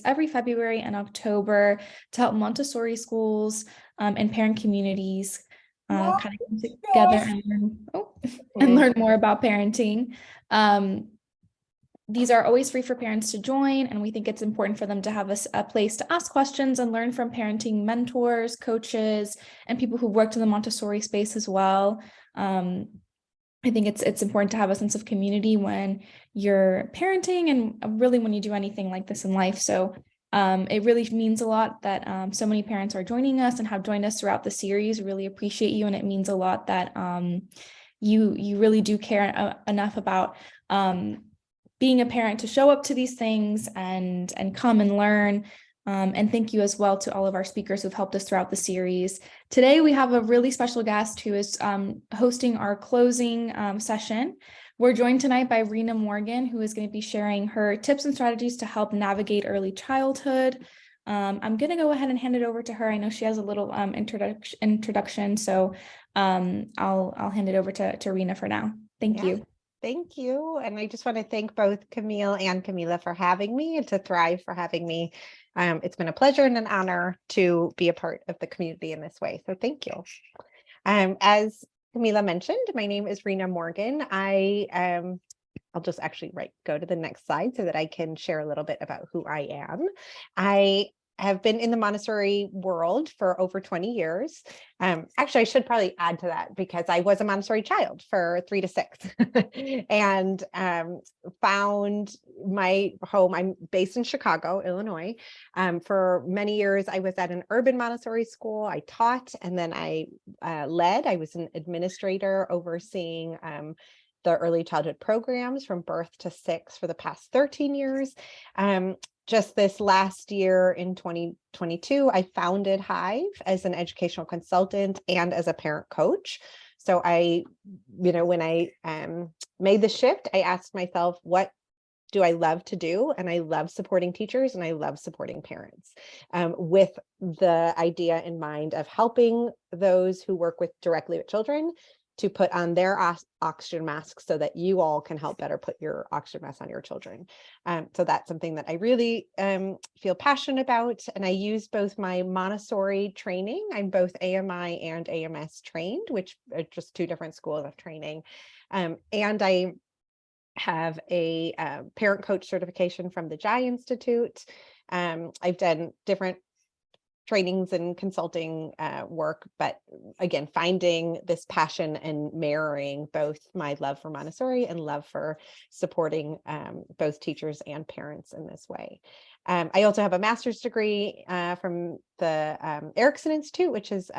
every February and October to help Montessori schools and parent communities kind of come together and learn more about parenting. These are always free for parents to join, and we think it's important for them to have a place to ask questions and learn from parenting mentors, coaches, and people who worked in the Montessori space as well. I think it's important to have a sense of community when you're parenting and really when you do anything like this in life. So it really means a lot that so many parents are joining us and have joined us throughout the series. Really appreciate you, and it means a lot that you really do care enough about being a parent to show up to these things and come and learn. And thank you as well to all of our speakers who've helped us throughout the series. Today, we have a really special guest who is hosting our closing session. We're joined tonight by Reena Morgan, who is going to be sharing her tips and strategies to help navigate early childhood. I'm going to go ahead and hand it over to her. I know she has a little introduction, so I'll hand it over to Reena for now. Thank you. Thank you. And I just want to thank both Camille and Camila for having me, and to Thrive for having me. It's been a pleasure and an honor to be a part of the community in this way. So thank you. As Camila mentioned, my name is Reena Morgan. I'll just actually go to the next slide so that I can share a little bit about who I am. I have been in the Montessori world for over 20 years. Actually, I should probably add to that because I was a Montessori child for 3 to 6 and found my home. I'm based in Chicago, Illinois. For many years, I was at an urban Montessori school. I taught, and then I led. I was an administrator overseeing the early childhood programs from birth to 6 for the past 13 years. Just this last year in 2022, I founded Hive as an educational consultant and as a parent coach. So when I made the shift, I asked myself, what do I love to do? And I love supporting teachers and I love supporting parents, with the idea in mind of helping those who work directly with children to put on their oxygen masks so that you all can help better put your oxygen mask on your children. So that's something that I really feel passionate about. And I use both my Montessori training. I'm both AMI and AMS trained, which are just 2 different schools of training. And I have a parent coach certification from the Jai Institute. I've done different trainings and consulting work, but again, finding this passion and marrying both my love for Montessori and love for supporting both teachers and parents in this way. I also have a master's degree from the Erickson Institute, which is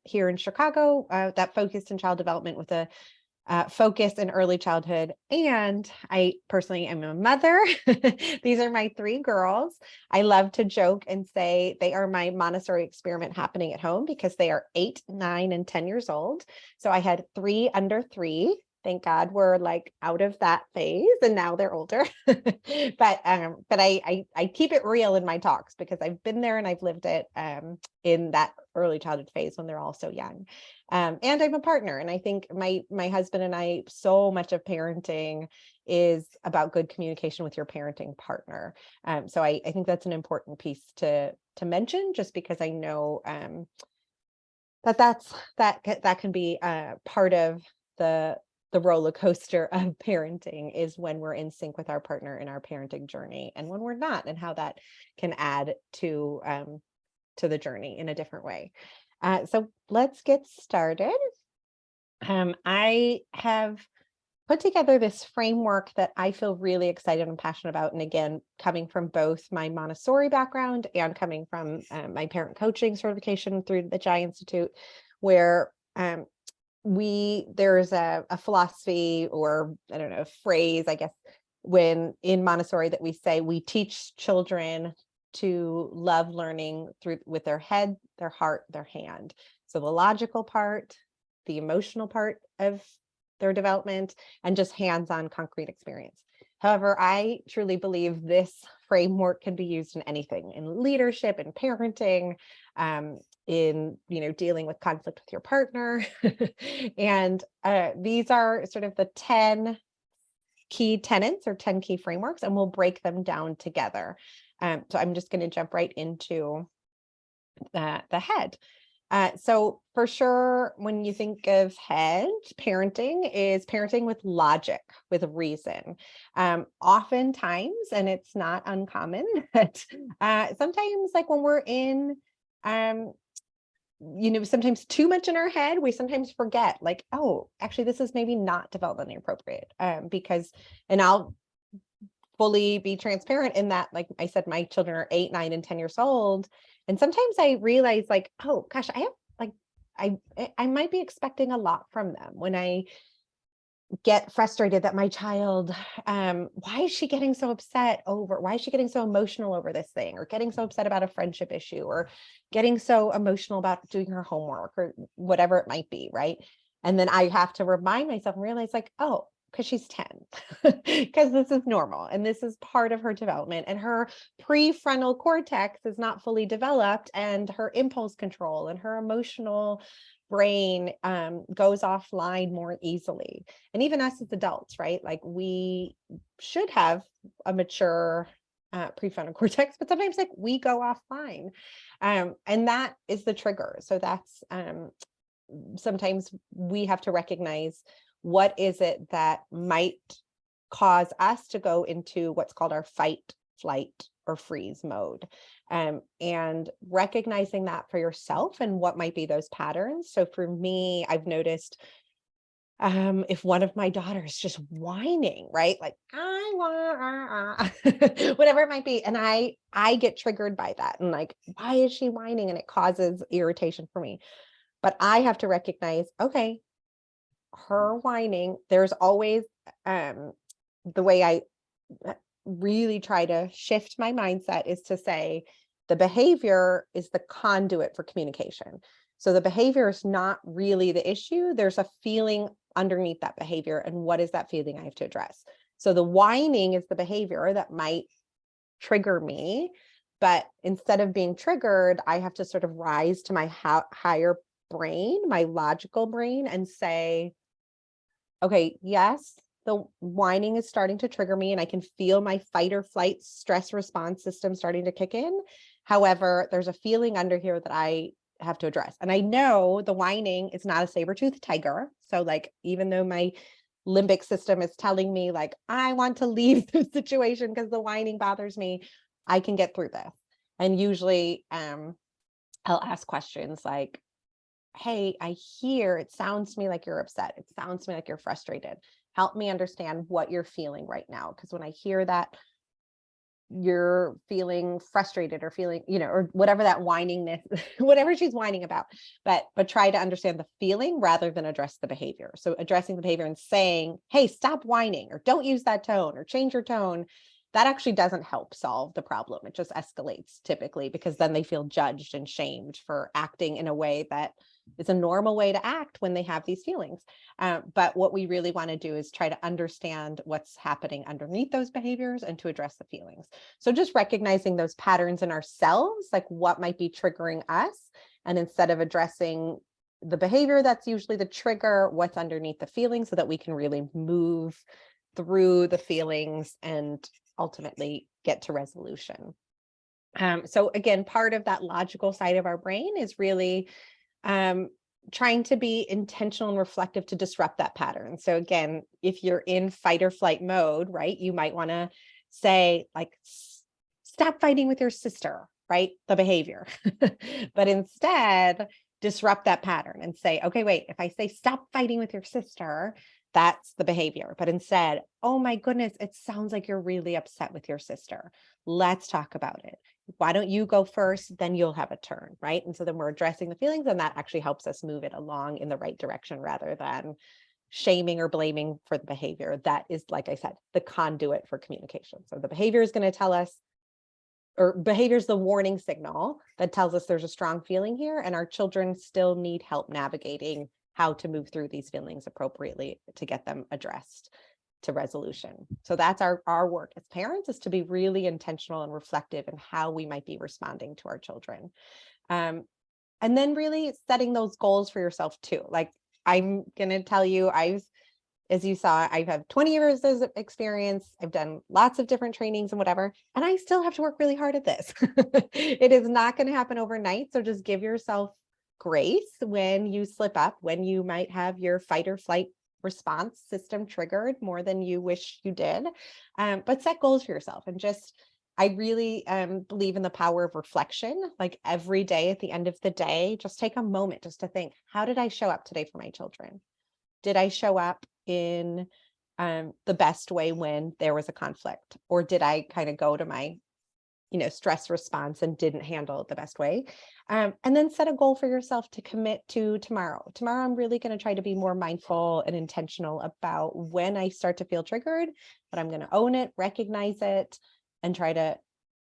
here in Chicago, that focused in child development with a focus in early childhood. And I personally am a mother. These are my 3 girls. I love to joke and say they are my Montessori experiment happening at home because they are 8, 9, and 10 years old. So I had 3 under 3. Thank God we're out of that phase and now they're older. But I keep it real in my talks because I've been there and I've lived it in that early childhood phase when they're all so young. And I'm a partner. And I think my husband and I, so much of parenting is about good communication with your parenting partner. So I think that's an important piece to mention, just because I know that can be part of the roller coaster of parenting, is when we're in sync with our partner in our parenting journey and when we're not, and how that can add to the journey in a different way. So let's get started. I have put together this framework that I feel really excited and passionate about. And again, coming from both my Montessori background and coming from my parent coaching certification through the Jai Institute, where there's a philosophy, or I don't know, a phrase, I guess, when in Montessori, that we say we teach children to love learning with their head, their heart, their hand. So the logical part, the emotional part of their development, and just hands-on concrete experience. However, I truly believe this framework can be used in anything, in leadership, in parenting, in dealing with conflict with your partner. And these are sort of the 10 key tenets or 10 key frameworks, and we'll break them down together. So I'm just going to jump right into the head. So for sure, when you think of head, parenting is parenting with logic, with reason. Oftentimes, and it's not uncommon, but sometimes like when we're in, sometimes too much in our head, we sometimes forget like, oh, actually, this is maybe not developmentally appropriate. And I'll fully be transparent in that, like I said, my children are 8, 9, and 10 years old. And sometimes I realize like, oh gosh, I have like, I might be expecting a lot from them when I get frustrated that my child, why is she getting so upset over, why is she getting so emotional over this thing, or getting so upset about a friendship issue, or getting so emotional about doing her homework, or whatever it might be, right? And then I have to remind myself and realize like, oh, because she's 10, because this is normal and this is part of her development, and her prefrontal cortex is not fully developed, and her impulse control and her emotional brain goes offline more easily. And even us as adults, right? Like we should have a mature prefrontal cortex, but sometimes like we go offline. And that is the trigger. So that's sometimes we have to recognize what is it that might cause us to go into what's called our fight, flight, or freeze mode. And recognizing that for yourself and what might be those patterns. So for me, I've noticed if one of my daughters just whining, right? Like I want whatever it might be. And I get triggered by that. And like, why is she whining? And it causes irritation for me. But I have to recognize, okay, her whining, there's always the way I really try to shift my mindset is to say the behavior is the conduit for communication. So the behavior is not really the issue. There's a feeling underneath that behavior. And what is that feeling I have to address? So the whining is the behavior that might trigger me. But instead of being triggered, I have to sort of rise to my higher brain, my logical brain, and say, okay, yes, the whining is starting to trigger me and I can feel my fight or flight stress response system starting to kick in. However, there's a feeling under here that I have to address. And I know the whining is not a saber-toothed tiger. So like, even though my limbic system is telling me like, I want to leave the situation because the whining bothers me, I can get through this. And usually I'll ask questions like, hey, I hear, it sounds to me like you're upset. It sounds to me like you're frustrated. Help me understand what you're feeling right now. Because when I hear that you're feeling frustrated or feeling, or whatever that whiningness, whatever she's whining about, but try to understand the feeling rather than address the behavior. So addressing the behavior and saying, hey, stop whining, or don't use that tone, or change your tone, that actually doesn't help solve the problem. It just escalates typically, because then they feel judged and shamed for acting in a way that is a normal way to act when they have these feelings. But what we really want to do is try to understand what's happening underneath those behaviors and to address the feelings. So just recognizing those patterns in ourselves, like what might be triggering us, and instead of addressing the behavior that's usually the trigger, what's underneath the feeling, so that we can really move through the feelings and ultimately get to resolution. So again, part of that logical side of our brain is really trying to be intentional and reflective to disrupt that pattern. So again, if you're in fight or flight mode, right, you might want to say like, stop fighting with your sister, right? The behavior, but instead disrupt that pattern and say, okay, wait, if I say stop fighting with your sister, that's the behavior. But instead, oh my goodness, it sounds like you're really upset with your sister. Let's talk about it. Why don't you go first? Then you'll have a turn, right? And so then we're addressing the feelings, and that actually helps us move it along in the right direction rather than shaming or blaming for the behavior. That is, like I said, the conduit for communication. So the behavior is going to tell us, or behavior is the warning signal that tells us there's a strong feeling here, and our children still need help navigating how to move through these feelings appropriately to get them addressed to resolution. So that's our work as parents, is to be really intentional and reflective in how we might be responding to our children. And then really setting those goals for yourself too. Like I'm going to tell you, as you saw, I have 20 years of experience. I've done lots of different trainings and whatever, and I still have to work really hard at this. It is not going to happen overnight. So just give yourself grace when you slip up, when you might have your fight or flight response system triggered more than you wish you did. But set goals for yourself, and just, I really believe in the power of reflection. Like every day at the end of the day, just take a moment just to think, how did I show up today for my children? Did I show up in the best way when there was a conflict? Or did I kind of go to my, stress response and didn't handle it the best way? And then set a goal for yourself to commit to tomorrow. Tomorrow, I'm really going to try to be more mindful and intentional about when I start to feel triggered, but I'm going to own it, recognize it, and try to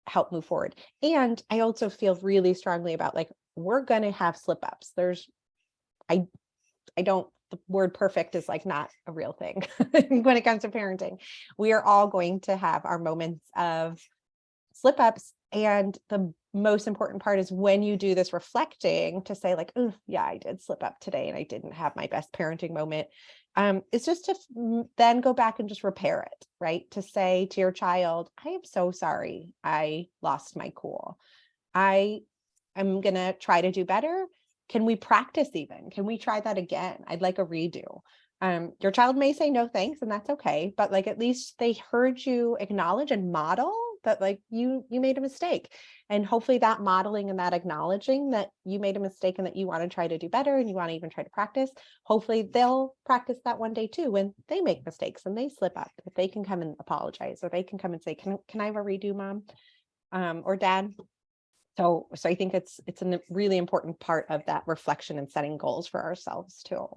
help move forward. And I also feel really strongly about, like, we're going to have slip ups. I don't, the word perfect is like not a real thing when it comes to parenting. We are all going to have our moments of slip ups. And the most important part is when you do this reflecting to say, like, oh yeah, I did slip up today and I didn't have my best parenting moment. It's just to then go back and just repair it, right? To say to your child, I am so sorry I lost my cool. I am going to try to do better. Can we practice even? Can we try that again? I'd like a redo. Your child may say no thanks, and that's okay, but like at least they heard you acknowledge and model that, like, you made a mistake. And hopefully that modeling and that acknowledging that you made a mistake and that you want to try to do better and you want to even try to practice, hopefully they'll practice that one day too when they make mistakes and they slip up, that they can come and apologize, or they can come and say, can I have a redo, mom or dad? So I think it's a really important part of that reflection and setting goals for ourselves too.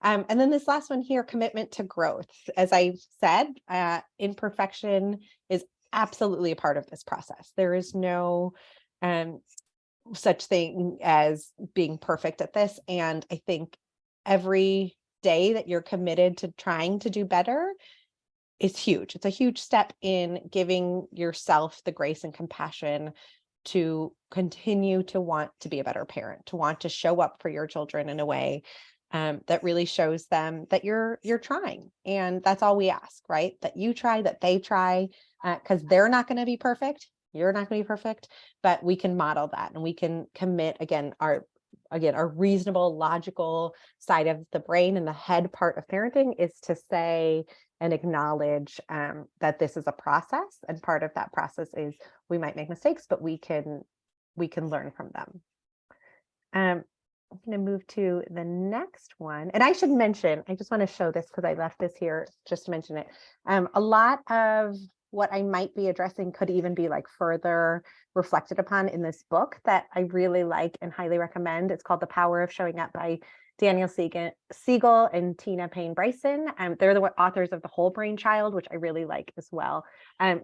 And then this last one here, commitment to growth. As I said, imperfection is absolutely a part of this process. There is no such thing as being perfect at this. And I think every day that you're committed to trying to do better is huge. It's a huge step in giving yourself the grace and compassion to continue to want to be a better parent, to want to show up for your children in a way that really shows them that you're trying. And that's all we ask, right? That you try, that they try, because they're not going to be perfect. You're not going to be perfect, but we can model that, and we can commit, our reasonable, logical side of the brain and the head part of parenting is to say and acknowledge that this is a process, and part of that process is we might make mistakes, but we can learn from them. I'm going to move to the next one, and I should mention, I just want to show this because I left this here just to mention it. A lot of what I might be addressing could even be like further reflected upon in this book that I really like and highly recommend. It's called The Power of Showing Up by Daniel Siegel and Tina Payne Bryson. They're the authors of The Whole Brain Child, which I really like as well.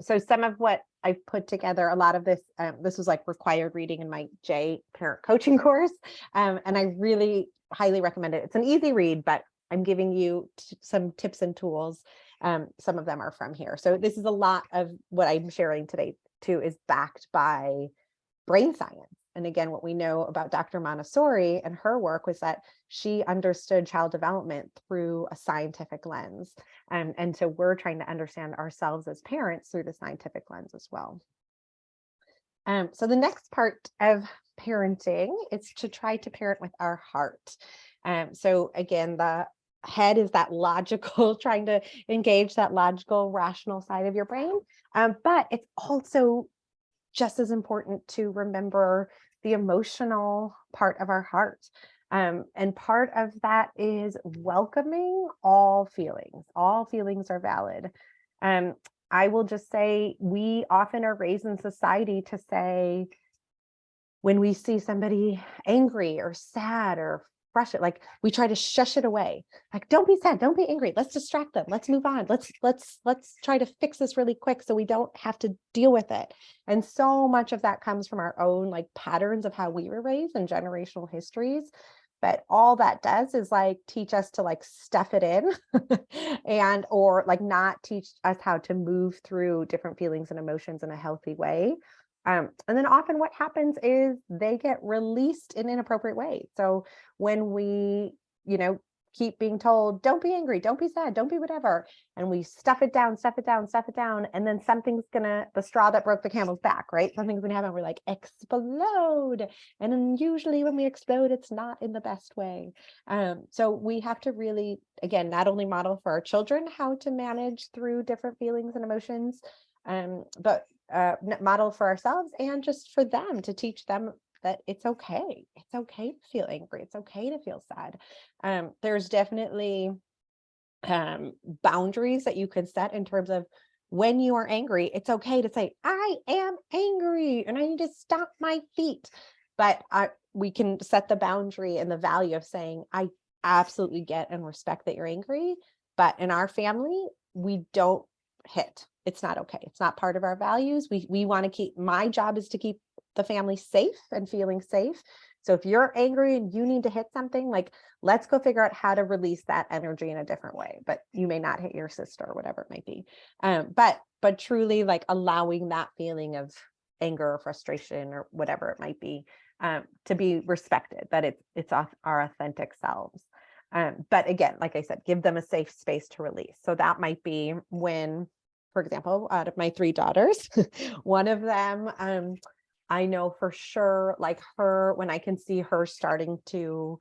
So some of what I've put together, a lot of this, this was like required reading in my J parent coaching course. And I really highly recommend it. It's an easy read, but I'm giving you some tips and tools. Some of them are from here. So this is a lot of what I'm sharing today too is backed by brain science. And again, what we know about Dr. Montessori and her work was that she understood child development through a scientific lens. And so we're trying to understand ourselves as parents through the scientific lens as well. So the next part of parenting is to try to parent with our heart. So again, the head is that logical, trying to engage that logical, rational side of your brain. But it's also just as important to remember the emotional part of our heart. And part of that is welcoming all feelings. All feelings are valid. I will just say we often are raised in society to say, when we see somebody angry or sad or frustrated, like we try to shush it away. Like, don't be sad, don't be angry. Let's distract them. Let's move on. Let's try to fix this really quick so we don't have to deal with it. And so much of that comes from our own like patterns of how we were raised and generational histories. But all that does is like teach us to like stuff it in and or like not teach us how to move through different feelings and emotions in a healthy way. And then often what happens is they get released in inappropriate ways. So when we, keep being told, don't be angry, don't be sad, don't be whatever. And we stuff it down, stuff it down, stuff it down. And then something's the straw that broke the camel's back, right? Something's gonna happen. We're like, explode. And then usually when we explode, it's not in the best way. So we have to really, again, not only model for our children how to manage through different feelings and emotions, but model for ourselves and just for them, to teach them that it's okay. It's okay to feel angry. It's okay to feel sad. There's definitely boundaries that you can set in terms of when you are angry. It's okay to say, I am angry and I need to stop my feet. But we can set the boundary and the value of saying, I absolutely get and respect that you're angry. But in our family, we don't hit. It's not okay. It's not part of our values. We want to keep, my job is to keep the family safe and feeling safe. So if you're angry and you need to hit something, like, let's go figure out how to release that energy in a different way. But you may not hit your sister or whatever it might be. But truly, like, allowing that feeling of anger or frustration or whatever it might be, to be respected, that it's our authentic selves. But again, like I said, give them a safe space to release. So that might be when, for example, out of my 3 daughters, one of them, I know for sure, like her, when I can see her starting to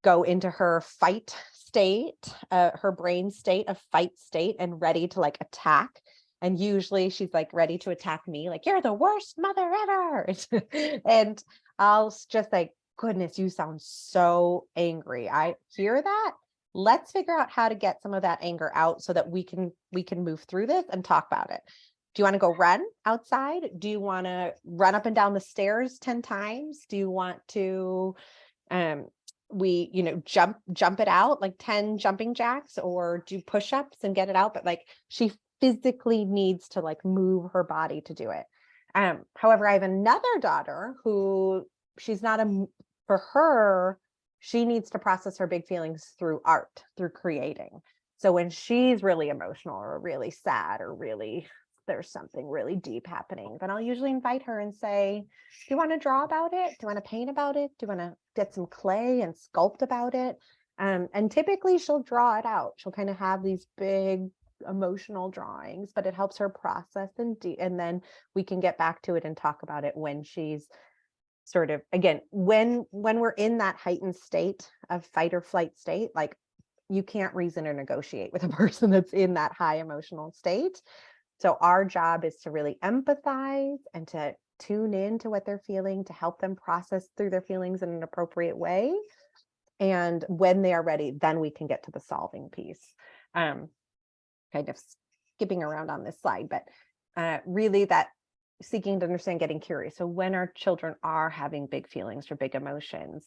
go into her fight state, her brain state of fight state, and ready to like attack. And usually she's like ready to attack me, like, you're the worst mother ever. And I'll just like, goodness, you sound so angry. I hear that. Let's figure out how to get some of that anger out so that we can move through this and talk about it. Do you want to go run outside? Do you want to run up and down the stairs 10 times? Do you want to, jump it out, like 10 jumping jacks, or do push-ups and get it out? But like, she physically needs to like move her body to do it. However, I have another daughter who she's not for her, she needs to process her big feelings through art, through creating. So when she's really emotional or really sad or really, there's something really deep happening, then I'll usually invite her and say, do you want to draw about it? Do you want to paint about it? Do you want to get some clay and sculpt about it? And typically she'll draw it out. She'll kind of have these big emotional drawings, but it helps her process and then we can get back to it and talk about it when she's sort of, again, when we're in that heightened state of fight or flight state, like, you can't reason or negotiate with a person that's in that high emotional state. So our job is to really empathize and to tune in to what they're feeling, to help them process through their feelings in an appropriate way. And when they are ready, then we can get to the solving piece. Kind of skipping around on this slide, but really that seeking to understand, getting curious. So when our children are having big feelings or big emotions,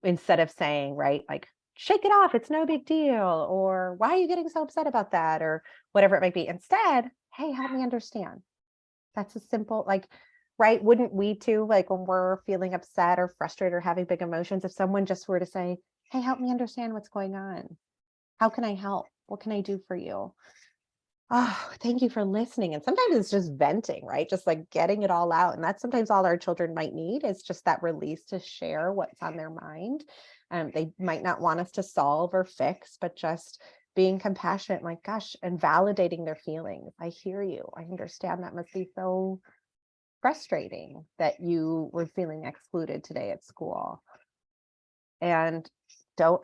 instead of saying, right, like, shake it off, it's no big deal, or why are you getting so upset about that, or whatever it might be, instead, hey, help me understand. That's a simple, like, right? Wouldn't we too, like, when we're feeling upset or frustrated or having big emotions, if someone just were to say, hey, help me understand what's going on, how can I help, what can I do for you? Oh, thank you for listening. And sometimes it's just venting, right? Just like getting it all out. And that's sometimes all our children might need, is just that release to share what's on their mind. They might not want us to solve or fix, but just being compassionate, like, gosh, and validating their feelings. I hear you. I understand that must be so frustrating that you were feeling excluded today at school. And don't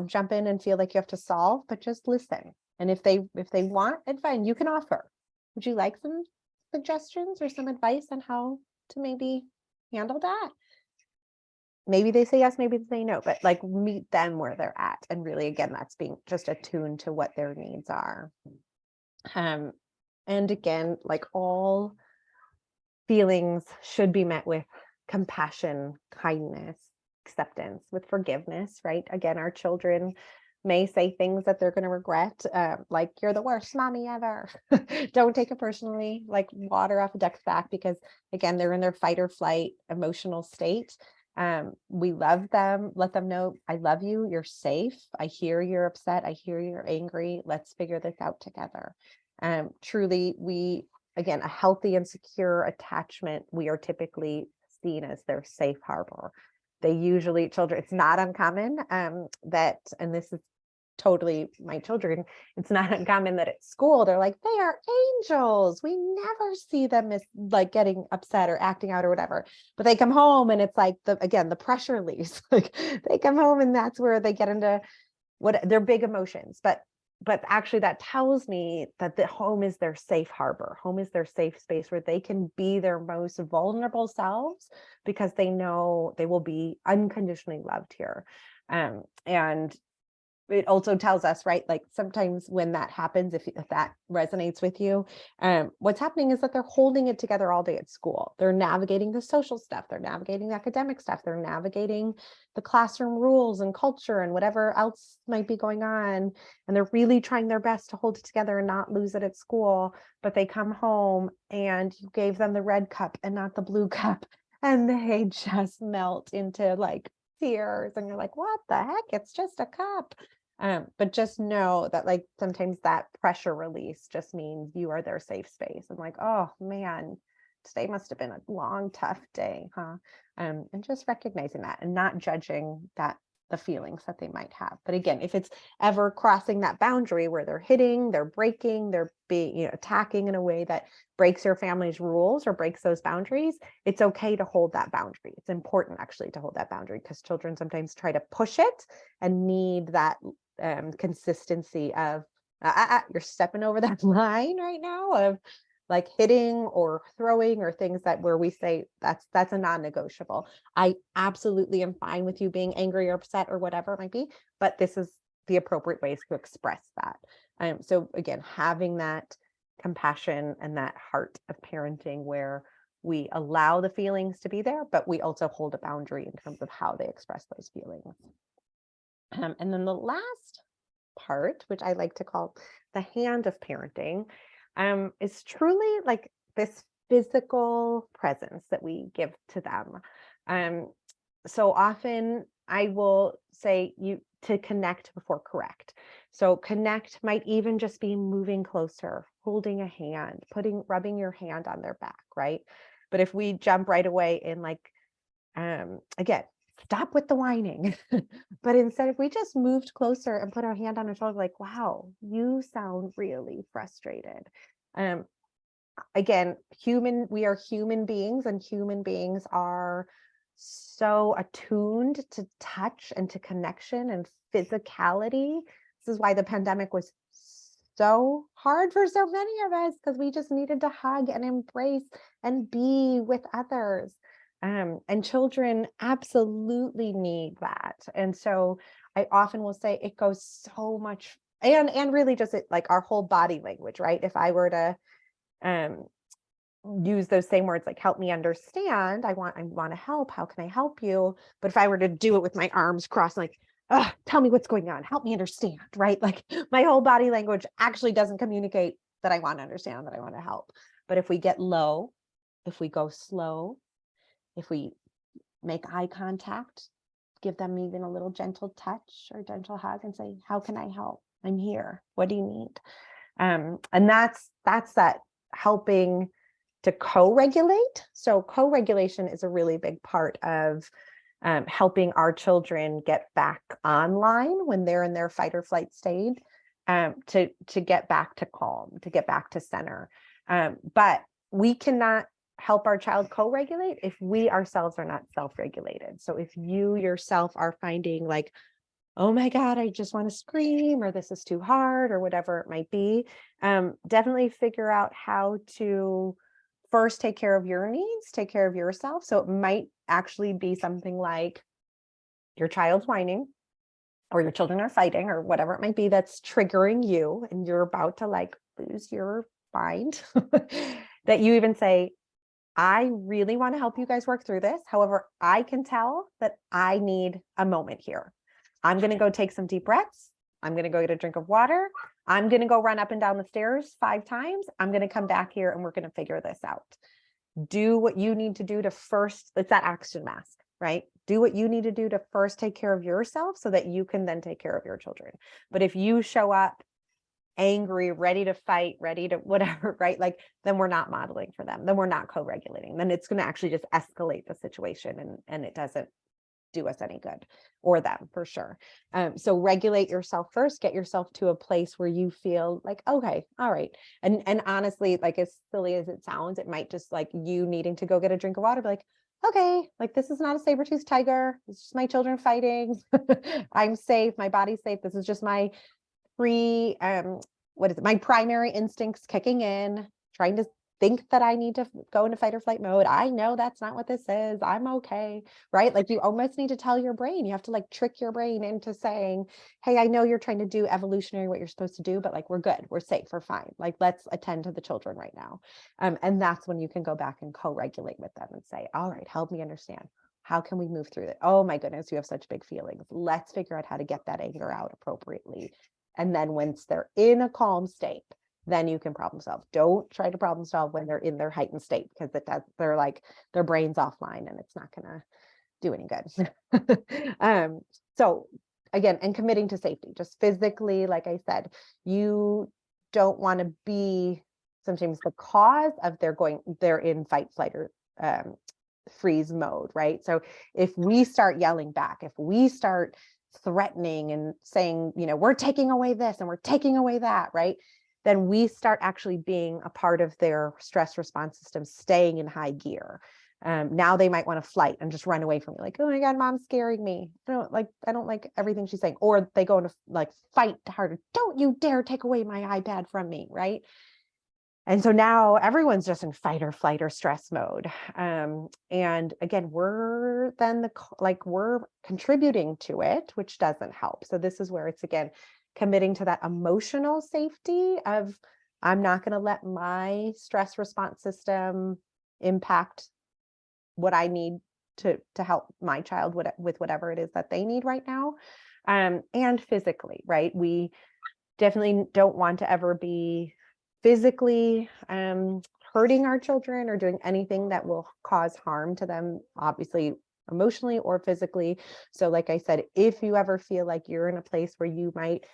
jump in and feel like you have to solve, but just listen. And if they want advice, you can offer, would you like some suggestions or some advice on how to maybe handle that? Maybe they say yes, maybe they say no, but like, meet them where they're at. And really, again, that's being just attuned to what their needs are. And again, like, all feelings should be met with compassion, kindness, acceptance, with forgiveness, right? Again, our children may say things that they're going to regret, like, you're the worst mommy ever. Don't take it personally, like water off a duck's back, because again, they're in their fight or flight emotional state. We love them, let them know, I love you, you're safe, I hear you're upset, I hear you're angry, let's figure this out together. Truly, again, a healthy and secure attachment, we are typically seen as their safe harbor. They usually, children, it's not uncommon that, and this is totally my children, it's not uncommon that at school they're like, they are angels. We never see them as like getting upset or acting out or whatever. But they come home and it's like the pressure leaves. Like they come home and that's where they get into what their big emotions. But actually that tells me that the home is their safe harbor. Home is their safe space where they can be their most vulnerable selves because they know they will be unconditionally loved here. And it also tells us, right, like sometimes when that happens, if that resonates with you, what's happening is that they're holding it together all day at school. They're navigating the social stuff, they're navigating the academic stuff, they're navigating the classroom rules and culture and whatever else might be going on. And they're really trying their best to hold it together and not lose it at school. But they come home and you gave them the red cup and not the blue cup. And they just melt into like tears. And you're like, what the heck? It's just a cup. But just know that like sometimes that pressure release just means you are their safe space. And like, oh man, today must have been a long, tough day, huh? And just recognizing that and not judging that the feelings that they might have. But again, if it's ever crossing that boundary where they're hitting, they're breaking, they're being, attacking in a way that breaks your family's rules or breaks those boundaries, it's okay to hold that boundary. It's important actually to hold that boundary because children sometimes try to push it and need that consistency of you're stepping over that line right now of like hitting or throwing or things that where we say that's a non-negotiable. I absolutely am fine with you being angry or upset or whatever it might be, but this is the appropriate ways to express that. So again, having that compassion and that heart of parenting where we allow the feelings to be there, but we also hold a boundary in terms of how they express those feelings. And then the last part, which I like to call the hand of parenting, is truly like this physical presence that we give to them. So often I will say you to connect before correct. So connect might even just be moving closer, holding a hand, rubbing your hand on their back, right? But if we jump right away in like, again, stop with the whining. But instead, if we just moved closer and put our hand on our shoulder, like, wow, you sound really frustrated. Again, we are human beings, and human beings are so attuned to touch and to connection and physicality. This is why the pandemic was so hard for so many of us, because we just needed to hug and embrace and be with others. And children absolutely need that. And so I often will say it goes so much, and really just like our whole body language, right? If I were to use those same words, like help me understand, I want to help, how can I help you? But if I were to do it with my arms crossed, like, tell me what's going on, help me understand, right? Like my whole body language actually doesn't communicate that I want to understand, that I want to help. But if we get low, if we go slow, if we make eye contact, give them even a little gentle touch or gentle hug and say, how can I help? I'm here. What do you need? And that's that helping to co-regulate. So co-regulation is a really big part of helping our children get back online when they're in their fight or flight stage, to get back to calm, to get back to center. But we cannot help our child co-regulate if we ourselves are not self-regulated. So if you yourself are finding like, oh my God, I just want to scream, or this is too hard, or whatever it might be, definitely figure out how to first take care of your needs, take care of yourself. So it might actually be something like your child's whining, or your children are fighting, or whatever it might be that's triggering you, and you're about to like lose your mind, that you even say, I really want to help you guys work through this. However, I can tell that I need a moment here. I'm going to go take some deep breaths. I'm going to go get a drink of water. I'm going to go run up and down the stairs 5 times. I'm going to come back here and we're going to figure this out. Do what you need to do to first, it's that oxygen mask, right? Do what you need to do to first take care of yourself so that you can then take care of your children. But if you show up angry, ready to fight, ready to whatever, right? Like, then we're not modeling for them. Then we're not co-regulating. Then it's going to actually just escalate the situation, and it doesn't do us any good, or them for sure. So regulate yourself first, get yourself to a place where you feel like, okay, all right. And honestly, like as silly as it sounds, it might just like you needing to go get a drink of water, be like, okay, like this is not a saber-toothed tiger. It's just my children fighting. I'm safe. My body's safe. This is just my my primary instincts kicking in, trying to think that I need to go into fight or flight mode. I know that's not what this is. I'm okay, right? Like you almost need to tell your brain, you have to like trick your brain into saying, hey, I know you're trying to do evolutionary what you're supposed to do, but like we're good, we're safe, we're fine. Like let's attend to the children right now. And that's when you can go back and co-regulate with them and say, all right, help me understand. How can we move through it? Oh my goodness, you have such big feelings. Let's figure out how to get that anger out appropriately. And then once they're in a calm state, then you can problem solve. Don't try to problem solve when they're in their heightened state, because they're like their brain's offline and it's not gonna do any good. So again, and committing to safety, just physically, like I said, you don't want to be sometimes the cause of they're in fight, flight, or freeze mode, right? So if we start yelling back, if we start threatening and saying, we're taking away this and we're taking away that, right? Then we start actually being a part of their stress response system, staying in high gear. Now they might want to flight and just run away from me, like, oh my God, mom's scaring me. I don't like everything she's saying. Or they go into like fight harder. Don't you dare take away my iPad from me, right? And so now everyone's just in fight or flight or stress mode. And again, we're contributing to it, which doesn't help. So this is where it's, again, committing to that emotional safety of, I'm not going to let my stress response system impact what I need to help my child with whatever it is that they need right now. And physically, right? We definitely don't want to ever be physically hurting our children or doing anything that will cause harm to them, obviously emotionally or physically. So like I said, if you ever feel like you're in a place where you might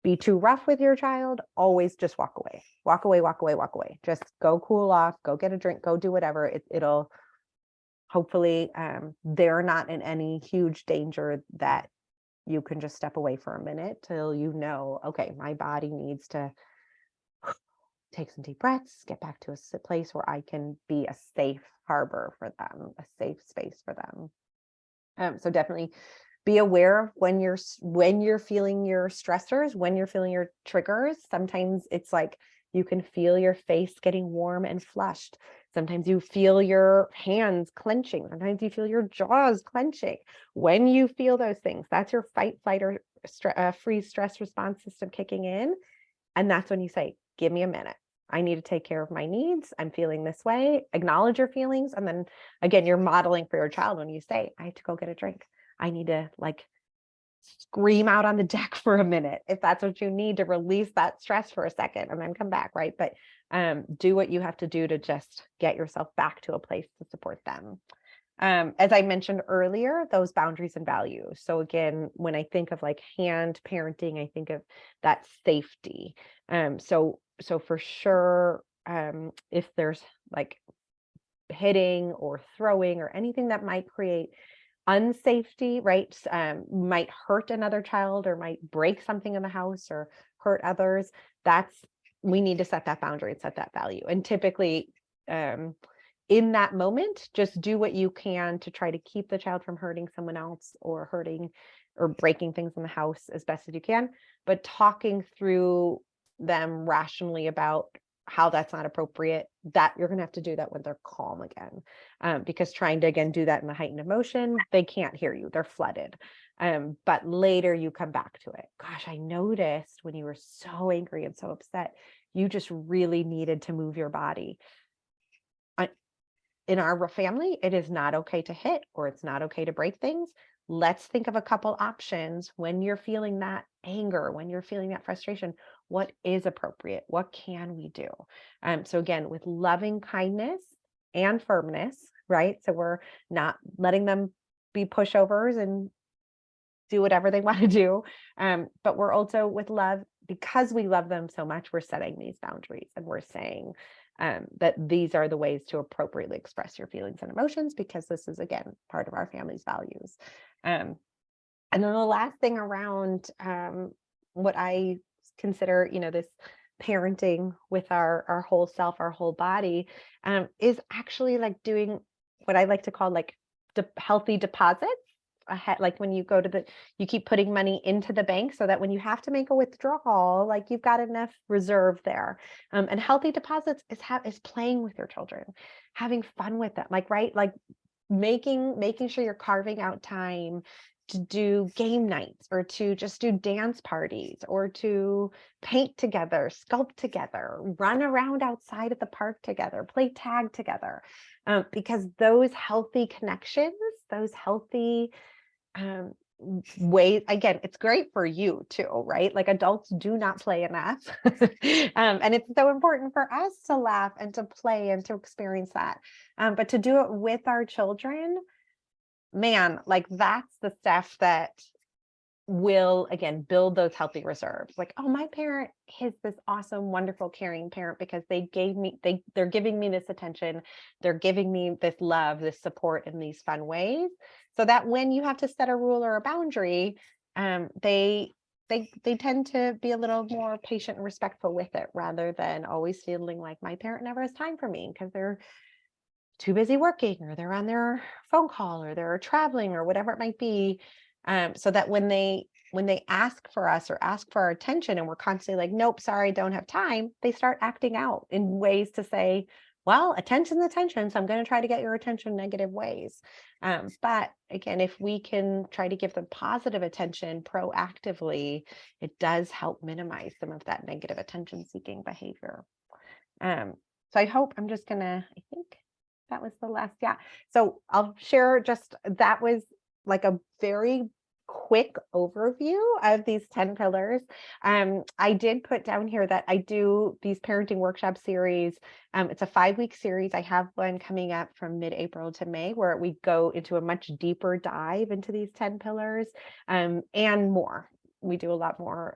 be too rough with your child, always just walk away. Walk away, walk away, walk away. Just go cool off, go get a drink, go do whatever. It'll hopefully they're not in any huge danger that you can just step away for a minute till okay, my body needs to take some deep breaths, get back to a place where I can be a safe harbor for them, a safe space for them. So definitely be aware of when you're feeling your stressors, when you're feeling your triggers. Sometimes it's like you can feel your face getting warm and flushed. Sometimes you feel your hands clenching. Sometimes you feel your jaws clenching. When you feel those things, that's your fight, flight, or freeze stress response system kicking in. And that's when you say, give me a minute. I need to take care of my needs. I'm feeling this way. Acknowledge your feelings. And then again, you're modeling for your child when you say, I have to go get a drink. I need to like scream out on the deck for a minute, if that's what you need to release that stress for a second and then come back, right? But do what you have to do to just get yourself back to a place to support them. As I mentioned earlier, those boundaries and values. So again, when I think of like hand parenting, I think of that safety. So for sure, if there's like hitting or throwing or anything that might create unsafety, right? Might hurt another child or might break something in the house or hurt others. We need to set that boundary and set that value. And typically, in that moment, just do what you can to try to keep the child from hurting someone else or hurting or breaking things in the house as best as you can, but talking through them rationally about how that's not appropriate, that you're going to have to do that when they're calm again, because trying to, again, do that in the heightened emotion, they can't hear you. They're flooded. But later you come back to it. Gosh, I noticed when you were so angry and so upset, you just really needed to move your body. In our family, it is not okay to hit or it's not okay to break things. Let's think of a couple options when you're feeling that anger, when you're feeling that frustration. What is appropriate? What can we do? So again, with loving kindness and firmness, right? So we're not letting them be pushovers and do whatever they want to do. But we're also with love, because we love them so much, we're setting these boundaries and we're saying, that these are the ways to appropriately express your feelings and emotions, because this is, again, part of our family's values. And then the last thing around what I consider, this parenting with our whole self, our whole body, is actually like doing what I like to call like healthy deposits ahead. Like when you go to you keep putting money into the bank so that when you have to make a withdrawal, like you've got enough reserve there. And healthy deposits is playing with your children, having fun with them, like, right, like making sure you're carving out time to do game nights, or to just do dance parties, or to paint together, sculpt together, run around outside at the park together, play tag together. Because those healthy connections, those healthy ways, again, it's great for you too, right? Like adults do not play enough. And it's so important for us to laugh and to play and to experience that. But to do it with our children, man, like that's the stuff that will, again, build those healthy reserves. Like, oh, my parent is this awesome, wonderful, caring parent because they're giving me this attention, they're giving me this love, this support in these fun ways, so that when you have to set a rule or a boundary, they tend to be a little more patient and respectful with it, rather than always feeling like my parent never has time for me because they're too busy working, or they're on their phone call, or they're traveling, or whatever it might be. So that when they ask for us or ask for our attention and we're constantly like, nope, sorry, don't have time, they start acting out in ways to say, well, attention's attention, so I'm going to try to get your attention in negative ways. But again, if we can try to give them positive attention proactively, it does help minimize some of that negative attention seeking behavior. So I hope, I think that was the last, yeah. So I'll share that was like a very quick overview of these 10 pillars. I did put down here that I do these parenting workshop series. It's a 5-week series. I have one coming up from mid-April to May, where we go into a much deeper dive into these 10 pillars, and more. We do a lot more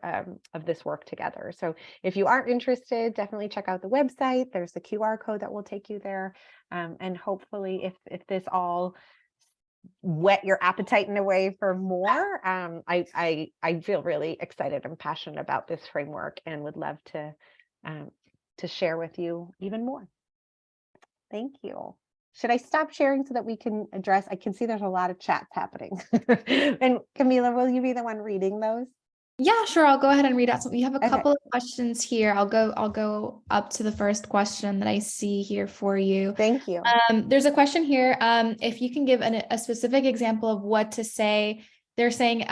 of this work together. So if you are interested, definitely check out the website. There's the QR code that will take you there. And hopefully if this all whet your appetite in a way for more, I feel really excited and passionate about this framework and would love to share with you even more. Thank you. Should I stop sharing so that we can address? I can see there's a lot of chats happening. And Camila, will you be the one reading those? Yeah, sure. I'll go ahead and read out some. We have a Okay. couple of questions here. I'll go up to the first question that I see here for you. Thank you. There's a question here. If you can give a specific example of what to say. They're saying,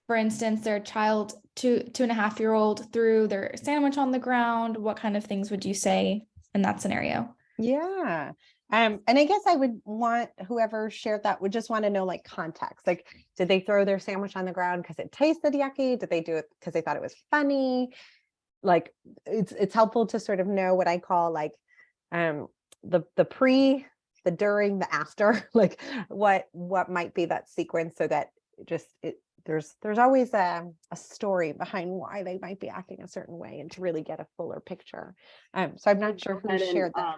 for instance, their child, 2.5-year-old, threw their sandwich on the ground. What kind of things would you say in that scenario? Yeah. And I guess I would want whoever shared that would just want to know like context. Like, did they throw their sandwich on the ground because it tasted yucky? Did they do it because they thought it was funny? Like, it's helpful to sort of know what I call like the pre, the during, the after, like what might be that sequence, so that there's always a story behind why they might be acting a certain way, and to really get a fuller picture. So I'm not sure who shared that.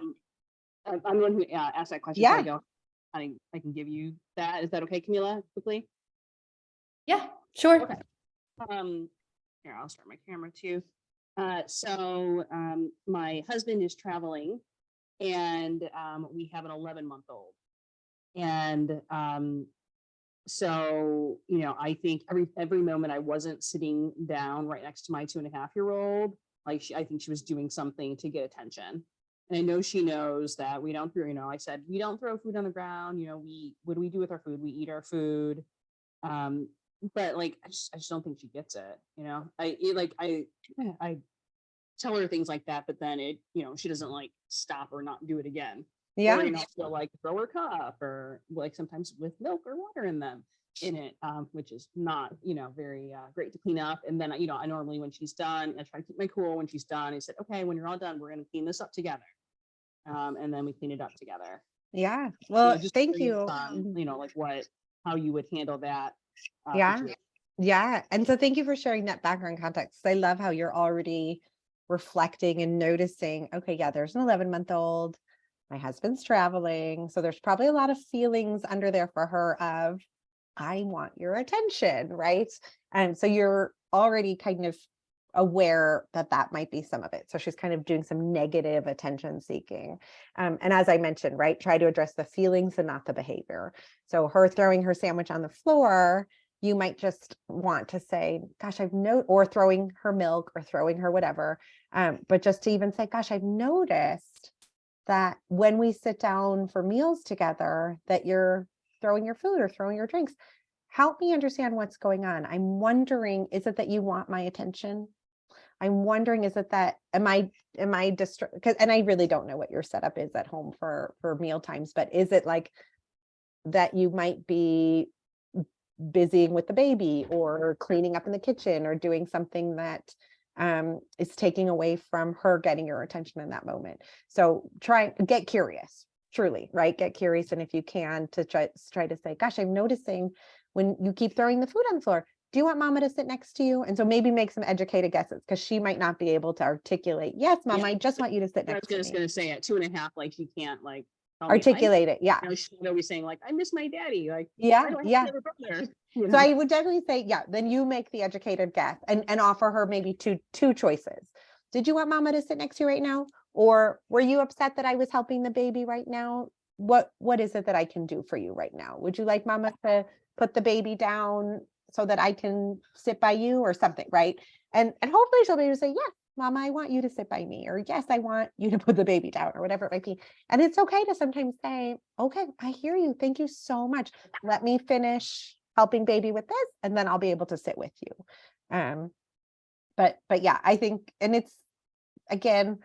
I'm the one who asked that question. Yeah. So I can give you that. Is that okay, Camila, quickly? Yeah, sure. Okay. Here, I'll start my camera too. So my husband is traveling, and we have an 11-month-old. And so, I think every moment I wasn't sitting down right next to my 2.5-year-old, like I think she was doing something to get attention. And I know she knows that we don't throw, I said, we don't throw food on the ground. What do we do with our food? We eat our food. But like, I just don't think she gets it. I tell her things like that, but then she doesn't like stop or not do it again. Yeah. Or, she'll like throw her cup, or like sometimes with milk or water in it, which is not, very great to clean up. And then, I normally, when she's done, I try to keep my cool. When she's done, I said, okay, when you're all done, we're going to clean this up together. And then we clean it up together. Yeah. Well, just thank you. Like how you would handle that. Yeah. Situation. Yeah. And so thank you for sharing that background context. I love how you're already reflecting and noticing, okay, yeah, there's an 11-month-old. My husband's traveling. So there's probably a lot of feelings under there for her of, I want your attention, right? And so you're already kind of aware that that might be some of it. So she's kind of doing some negative attention seeking. And as I mentioned, right, try to address the feelings and not the behavior. So her throwing her sandwich on the floor, you might just want to say, gosh, or throwing her milk or throwing her whatever. But just to even say, gosh, I've noticed that when we sit down for meals together, that you're throwing your food or throwing your drinks. Help me understand what's going on. I'm wondering, is it that you want my attention? I'm wondering, is it that, am I distracted? And I really don't know what your setup is at home for meal times, but is it like that you might be busying with the baby or cleaning up in the kitchen or doing something that is taking away from her getting your attention in that moment? So get curious, truly, right? Get curious. And if you can, to try to say, gosh, I'm noticing when you keep throwing the food on the floor, do you want mama to sit next to you? And so maybe make some educated guesses, because she might not be able to articulate, yes, mom, I just want you to sit I next was to just me. gonna say at 2.5, like she can't like tell me if Articulate it. Yeah. she's always saying like, I miss my daddy. Like, Yeah. why do I have Yeah. another brother? You So know? I would definitely say, yeah, then you make the educated guess and offer her maybe two choices. Did you want mama to sit next to you right now? Or were you upset that I was helping the baby right now? What is it that I can do for you right now? Would you like mama to put the baby down so that I can sit by you or something, right? And hopefully she'll be able to say, yes, mama, I want you to sit by me, or yes, I want you to put the baby down, or whatever it might be. And it's okay to sometimes say, okay, I hear you. Thank you so much. Let me finish helping baby with this, and then I'll be able to sit with you. But yeah, I think, and it's, again,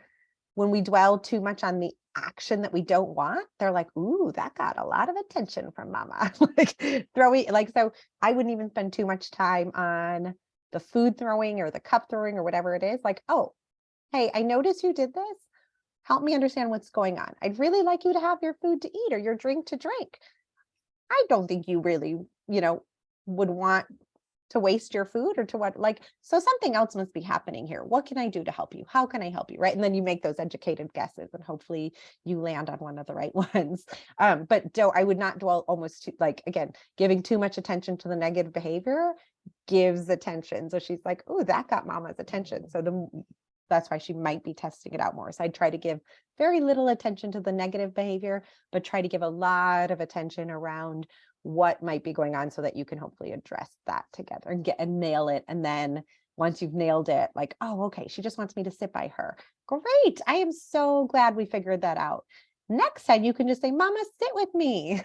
when we dwell too much on the action that we don't want, they're like, ooh, that got a lot of attention from mama. So I wouldn't even spend too much time on the food throwing or the cup throwing or whatever it is. Like, oh, hey, I noticed you did this. Help me understand what's going on. I'd really like you to have your food to eat or your drink to drink. I don't think you really, would want to waste your food or to what, like, so something else must be happening here. What can I do to help you? How can I help you? Right. And then you make those educated guesses and hopefully you land on one of the right ones. But I would not dwell again, giving too much attention to the negative behavior gives attention. So she's like, oh, that got mama's attention. So that's why she might be testing it out more. So I'd try to give very little attention to the negative behavior, but try to give a lot of attention around what might be going on so that you can hopefully address that together and nail it. And then once you've nailed it, like, oh, okay, she just wants me to sit by her. Great. I am so glad we figured that out. Next time you can just say, mama, sit with me.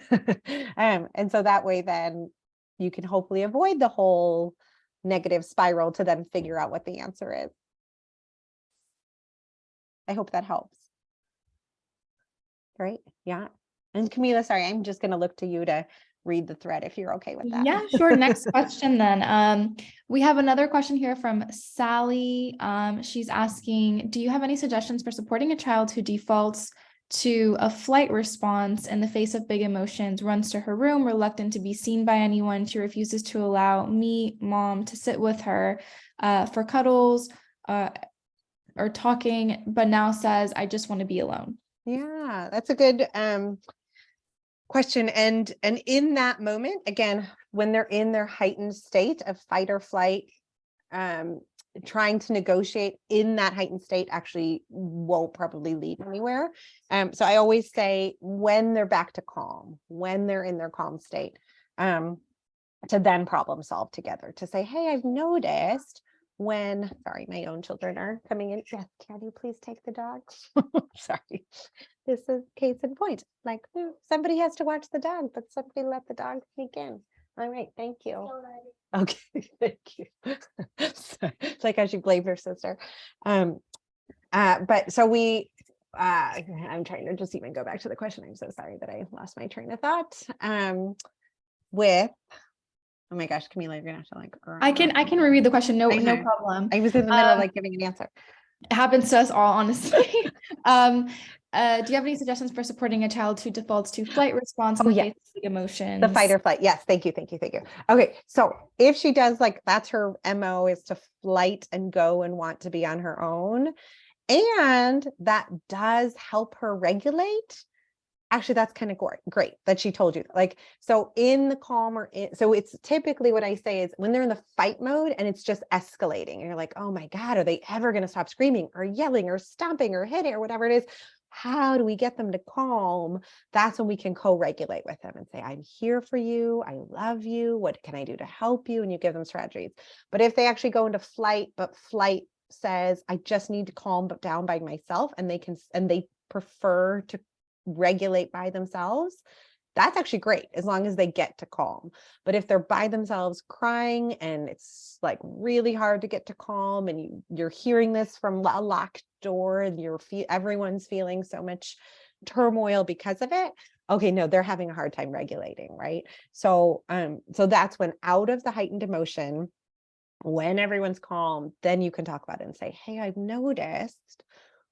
And so that way, then you can hopefully avoid the whole negative spiral to then figure out what the answer is. I hope that helps. Great. Yeah. And Camila, sorry, I'm just going to look to you to read the thread if you're okay with that. Yeah, sure. Next question then. We have another question here from Sally. She's asking, do you have any suggestions for supporting a child who defaults to a flight response in the face of big emotions, runs to her room, reluctant to be seen by anyone? She refuses to allow me, mom, to sit with her for cuddles or talking, but now says, I just want to be alone. Yeah, that's a good question. And in that moment, again, when they're in their heightened state of fight or flight, trying to negotiate in that heightened state actually won't probably lead anywhere. So I always say when they're back to calm, when they're in their calm state, to then problem solve together, to say, hey, I've noticed when, sorry, my own children are coming in. Yes, can you please take the dog? Sorry. This is case in point. Like, somebody has to watch the dog, but somebody let the dog sneak in. All right, thank you. Okay, thank you. It's like how she blamed her sister. But so I'm trying to just even go back to the question. I'm so sorry that I lost my train of thought. Oh my gosh, Camila, you're gonna have to like. I can reread the question. No I know. problem. I was in the middle of like giving an answer. It happens to us all, honestly. Do you have any suggestions for supporting a child who defaults to flight response in Oh, the yeah. face of big emotions? The fight or flight. Yes. Thank you. Thank you. Thank you. Okay. So if she does, like, that's her MO, is to flight and go and want to be on her own, and that does help her regulate. Actually, that's kind of great that she told you. Like, so in the calmer, so it's typically what I say is when they're in the fight mode and it's just escalating and you're like, oh my God, are they ever going to stop screaming or yelling or stomping or hitting or whatever it is? How do we get them to calm? That's when we can co-regulate with them and say, I'm here for you. I love you. What can I do to help you? And you give them strategies. But if they actually go into flight, but flight says, I just need to calm down by myself, and they prefer to regulate by themselves, that's actually great as long as they get to calm. But if they're by themselves crying and it's like really hard to get to calm, and you're hearing this from a locked door and everyone's feeling so much turmoil because of it, okay, no, they're having a hard time regulating, right? So that's when, out of the heightened emotion, when everyone's calm, then you can talk about it and say, hey, I've noticed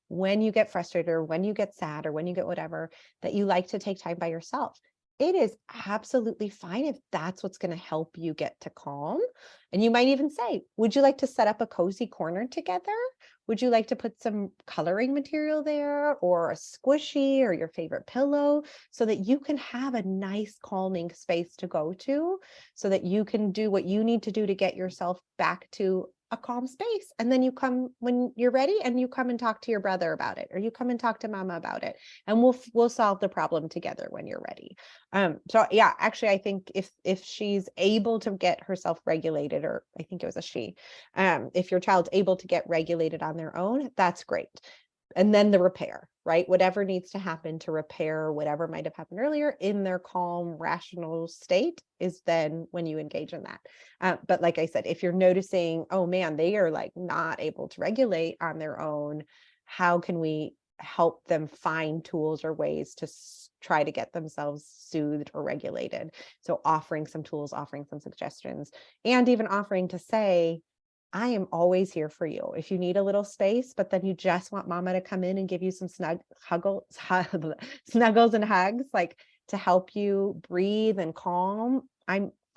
when you get frustrated or when you get sad or when you get whatever, that you like to take time by yourself. It is absolutely fine if that's what's going to help you get to calm. And you might even say, would you like to set up a cozy corner together? Would you like to put some coloring material there, or a squishy, or your favorite pillow, so that you can have a nice calming space to go to, so that you can do what you need to do to get yourself back to a calm space. And then you come when you're ready, and you come and talk to your brother about it, or you come and talk to mama about it, and we'll solve the problem together when you're ready. So yeah, actually, I think if she's able to get herself regulated, or I think it was a she, if your child's able to get regulated on their own, that's great. And then the repair, right? Whatever needs to happen to repair whatever might have happened earlier in their calm, rational state is then when you engage in that. But like I said, if you're noticing, oh man, they are like not able to regulate on their own, how can we help them find tools or ways to try to get themselves soothed or regulated? So offering some tools, offering some suggestions, and even offering to say, I am always here for you. If you need a little space, but then you just want mama to come in and give you some snuggles and hugs, like to help you breathe and calm,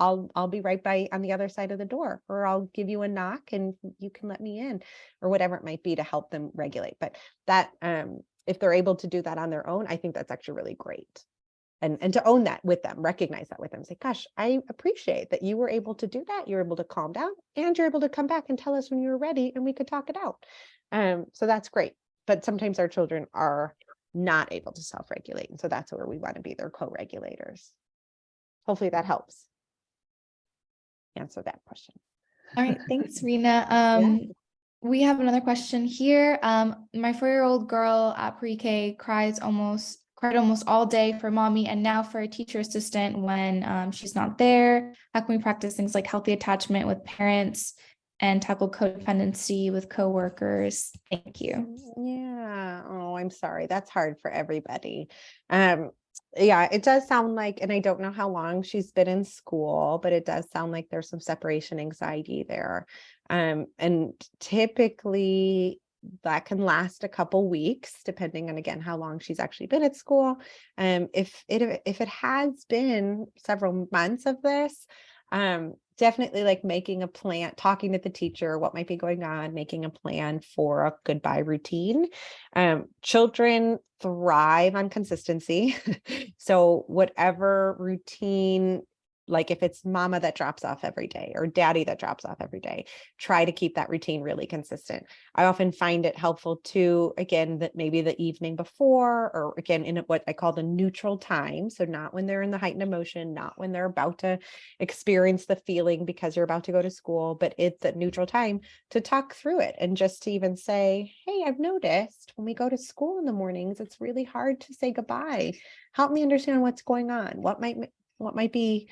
I'll be right by on the other side of the door, or I'll give you a knock and you can let me in, or whatever it might be to help them regulate. But that, if they're able to do that on their own, I think that's actually really great. And to own that with them, recognize that with them, say, gosh, I appreciate that you were able to do that. You're able to calm down, and you're able to come back and tell us when you're ready and we could talk it out. So that's great. But sometimes our children are not able to self-regulate. And so that's where we want to be their co-regulators. Hopefully that helps answer that question. All right, thanks, Reena. We have another question here. My 4-year-old girl at pre-K cried almost all day for mommy, and now for a teacher assistant when she's not there. How can we practice things like healthy attachment with parents and tackle codependency with coworkers? Thank you. Yeah. Oh, I'm sorry. That's hard for everybody. Yeah, it does sound like, and I don't know how long she's been in school, but it does sound like there's some separation anxiety there. And typically that can last a couple weeks, depending on, again, how long she's actually been at school. If it has been several months of this, definitely like making a plan, talking to the teacher, what might be going on, making a plan for a goodbye routine. Children thrive on consistency. So whatever routine, like if it's mama that drops off every day or daddy that drops off every day, try to keep that routine really consistent. I often find it helpful to, again, that maybe the evening before, or again, in what I call the neutral time. So not when they're in the heightened emotion, not when they're about to experience the feeling because you're about to go to school, but it's a neutral time to talk through it, and just to even say, hey, I've noticed when we go to school in the mornings, it's really hard to say goodbye. Help me understand what's going on. What might be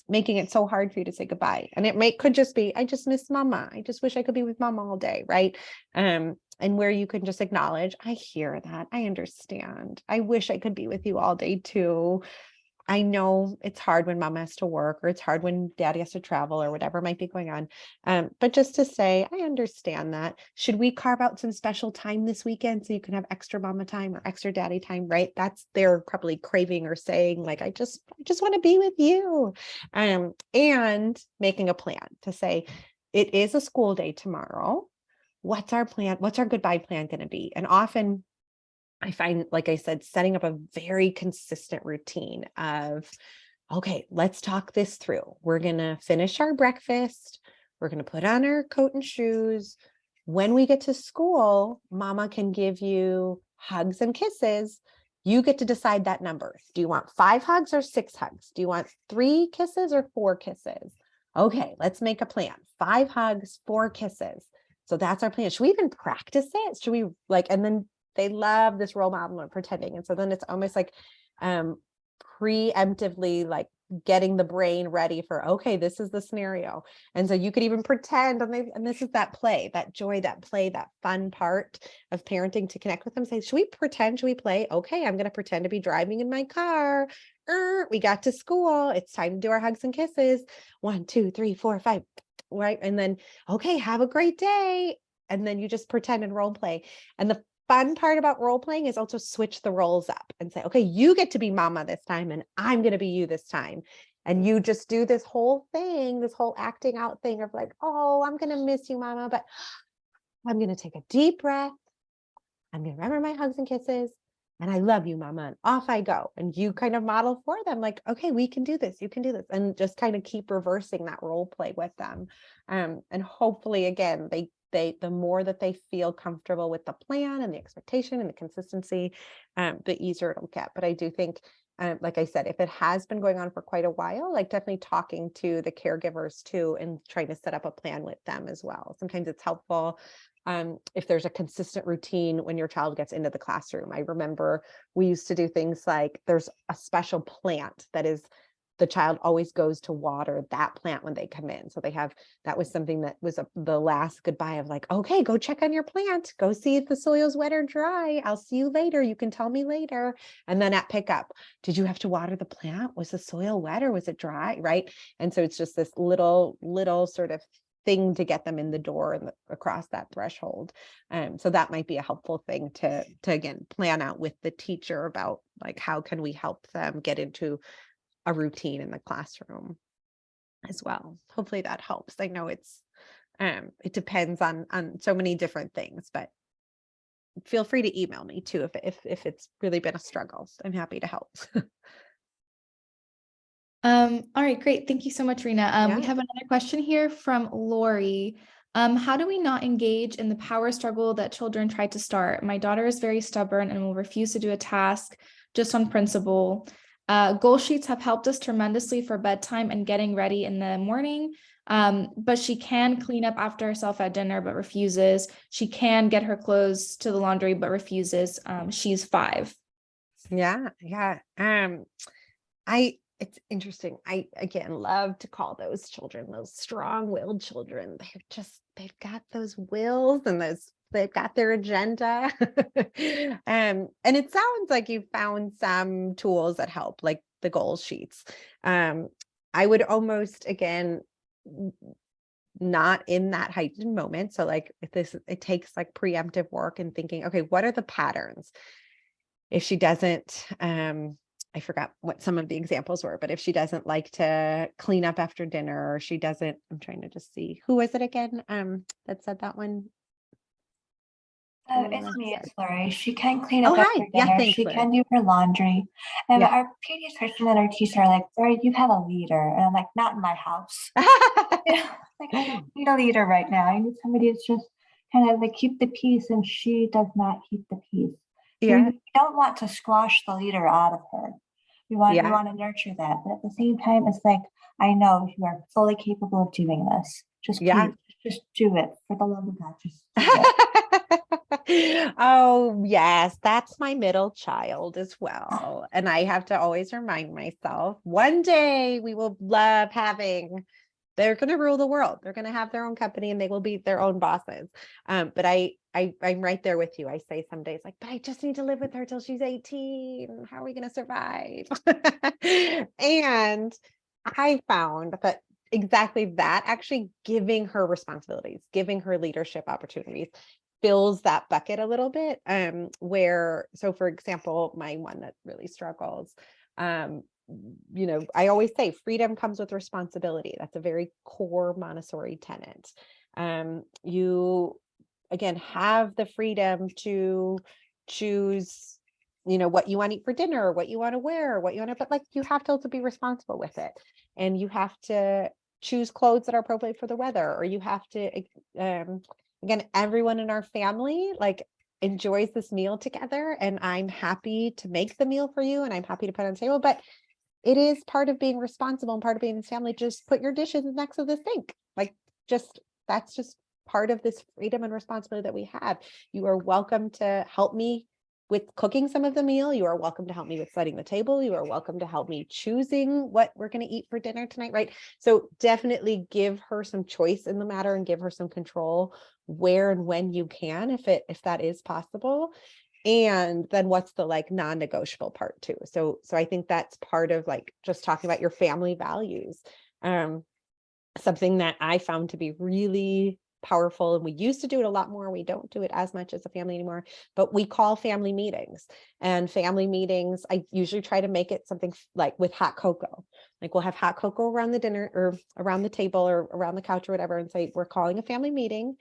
making it so hard for you to say goodbye? And could just be, I just miss mama. I just wish I could be with mama all day, right? And where you can just acknowledge, I hear that, I understand. I wish I could be with you all day too. I know it's hard when mom has to work, or it's hard when daddy has to travel, or whatever might be going on. But just to say, I understand that. Should we carve out some special time this weekend so you can have extra mama time or extra daddy time, right? That's they're probably craving or saying, like, I just want to be with you. And making a plan to say, it is a school day tomorrow. What's our plan? What's our goodbye plan going to be? And often I find, like I said, setting up a very consistent routine of, okay, let's talk this through. We're going to finish our breakfast. We're going to put on our coat and shoes. When we get to school, mama can give you hugs and kisses. You get to decide that number. Do you want 5 hugs or 6 hugs? Do you want 3 kisses or 4 kisses? Okay, let's make a plan. 5 hugs, 4 kisses. So that's our plan. Should we even practice it? Should we and then they love this role model and pretending. And so then it's almost like preemptively like getting the brain ready for, okay, this is the scenario. And so you could even pretend, and this is that play, that joy, that play, that fun part of parenting, to connect with them. Say, should we pretend? Should we play? Okay, I'm going to pretend to be driving in my car. We got to school. It's time to do our hugs and kisses. 1, 2, 3, 4, 5. Right. And then, okay, have a great day. And then you just pretend and role play. And the fun part about role playing is also switch the roles up and say, okay, you get to be mama this time and I'm going to be you this time. And you just do this whole thing, this whole acting out thing of like, oh, I'm going to miss you, mama, but I'm going to take a deep breath. I'm going to remember my hugs and kisses, and I love you, mama. And off I go. And you kind of model for them like, okay, we can do this. You can do this. And just kind of keep reversing that role play with them. And hopefully, again, the more that they feel comfortable with the plan and the expectation and the consistency, the easier it'll get. But I do think, like I said, if it has been going on for quite a while, like definitely talking to the caregivers too, and trying to set up a plan with them as well. Sometimes it's helpful if there's a consistent routine when your child gets into the classroom. I remember we used to do things like there's a special plant that is the child always goes to water that plant when they come in. So that was something that was the last goodbye of like, okay, go check on your plant, go see if the soil's wet or dry. I'll see you later. You can tell me later. And then at pickup, did you have to water the plant? Was the soil wet or was it dry? Right. And so it's just this little sort of thing to get them in the door and across that threshold. So that might be a helpful thing to again, plan out with the teacher about like, how can we help them get into a routine in the classroom as well. Hopefully that helps. I know it depends on so many different things, but feel free to email me too if it's really been a struggle. I'm happy to help. All right, great. Thank you so much, Reena. We Yeah. have another question here from Lori. How do we not engage in the power struggle that children try to start? My daughter is very stubborn and will refuse to do a task just on principle. Goal sheets have helped us tremendously for bedtime and getting ready in the morning. But she can clean up after herself at dinner, but refuses. She can get her clothes to the laundry, but refuses. She's 5. Yeah. It's interesting. I, again, love to call those children, those strong-willed children. They've got those wills and they've got their agenda. And it sounds like you found some tools that help, like the goal sheets. I would almost, again, not in that heightened moment. So like it takes like preemptive work and thinking, okay, what are the patterns? If she doesn't, I forgot what some of the examples were, but if she doesn't like to clean up after dinner, or she doesn't, I'm trying to just see, who was it again? That said that one. It's me, it's Lori. She can clean Oh, up hi. after Yeah, dinner. thanks, She Lori. can do her laundry. And Yeah. our pediatrician and our teacher are like, Lori, you have a leader. And I'm like, not in my house. Like, I don't need a leader right now. I need somebody that's just kind of like keep the peace, and she does not keep the peace. So Yeah. we don't want to squash the leader out of her. We want to nurture that. But at the same time, it's like, I know you are fully capable of doing this. Just please, just do it. For the love of God, just do it. Oh, yes, that's my middle child as well. And I have to always remind myself, one day we will love having, they're going to rule the world. They're going to have their own company and they will be their own bosses. But I'm right there with you. I say some days like, but I just need to live with her till she's 18. How are we going to survive? And I found that exactly that, actually giving her responsibilities, giving her leadership opportunities, fills that bucket a little bit. Where, so for example, my one that really struggles, I always say freedom comes with responsibility. That's a very core Montessori tenet. You, again, have the freedom to choose, what you want to eat for dinner, what you want to wear, what you want to, but like, you have to also be responsible with it. And you have to choose clothes that are appropriate for the weather, or you have to, again, everyone in our family, like, enjoys this meal together, and I'm happy to make the meal for you, and I'm happy to put it on the table, but it is part of being responsible and part of being in this family. Just put your dishes next to the sink. Like, that's just part of this freedom and responsibility that we have. You are welcome to help me with cooking some of the meal. You are welcome to help me with setting the table. You are welcome to help me choosing what we're going to eat for dinner tonight, right? So definitely give her some choice in the matter and give her some control where and when you can, if that is possible. And then what's the like non-negotiable part too? So I think that's part of like just talking about your family values. Something that I found to be really powerful, and we used to do it a lot more. We don't do it as much as a family anymore, but we call family meetings. And family meetings, I usually try to make it something like with hot cocoa. Like, we'll have hot cocoa around the dinner or around the table or around the couch or whatever, and say, we're calling a family meeting.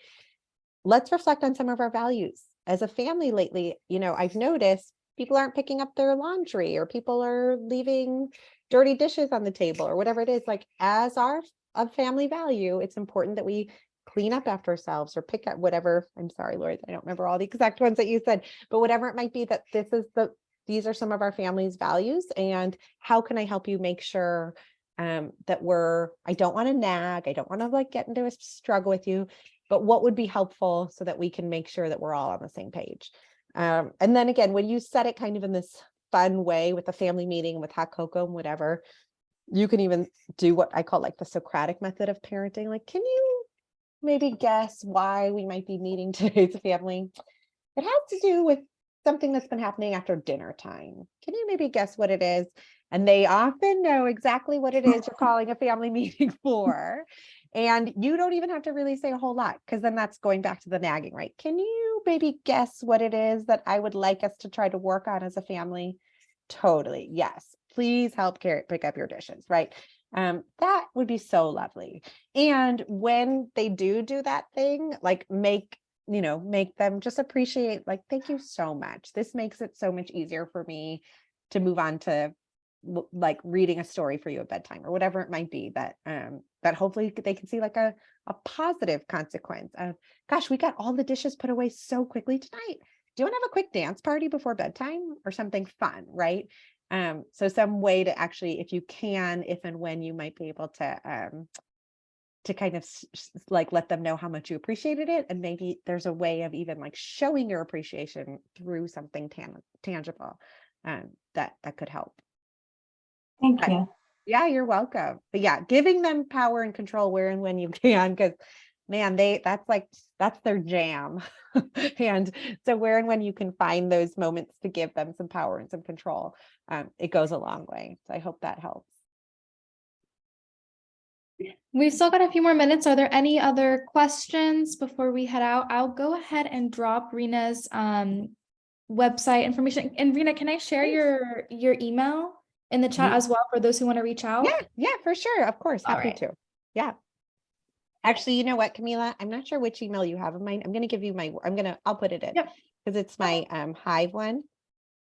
Let's reflect on some of our values as a family lately. I've noticed people aren't picking up their laundry, or people are leaving dirty dishes on the table, or whatever it is. Like, as a family value, it's important that we clean up after ourselves, or pick up whatever. I'm sorry, Lord, I don't remember all the exact ones that you said, but whatever it might be, that these are some of our family's values, and how can I help you make sure that I don't want to nag, I don't want to like get into a struggle with you, but what would be helpful so that we can make sure that we're all on the same page. And then again, when you set it kind of in this fun way with a family meeting, with hot cocoa and whatever, you can even do what I call like the Socratic method of parenting. Like, can you maybe guess why we might be meeting today as a family? It has to do with something that's been happening after dinner time. Can you maybe guess what it is? And they often know exactly what it is you're calling a family meeting for. And you don't even have to really say a whole lot, because then that's going back to the nagging, right? Can you maybe guess what it is that I would like us to try to work on as a family? Totally. Yes. Please help pick up your dishes, right? That would be so lovely. And when they do that thing, like make them just appreciate, like, thank you so much. This makes it so much easier for me to move on to like reading a story for you at bedtime, or whatever it might be, that hopefully they can see like a positive consequence of, gosh, we got all the dishes put away so quickly tonight. Do you want to have a quick dance party before bedtime, or something fun, right? So some way to actually, if you can, if and when you might be able to kind of like let them know how much you appreciated it. And maybe there's a way of even like showing your appreciation through something tangible that could help. Thank you. Yeah, you're welcome. But yeah, giving them power and control where and when you can, because man, that's their jam. And so where and when you can find those moments to give them some power and some control, it goes a long way. So I hope that helps. We've still got a few more minutes. Are there any other questions before we head out? I'll go ahead and drop Reena's website information. And Reena, can I share your email in the chat as well for those who want to reach out? Yeah, for sure. Of course. All Happy right. to. Yeah. Actually, you know what, Camila? I'm not sure which email you have of mine. I'm going to give you I'll put it in because it's my Hive one.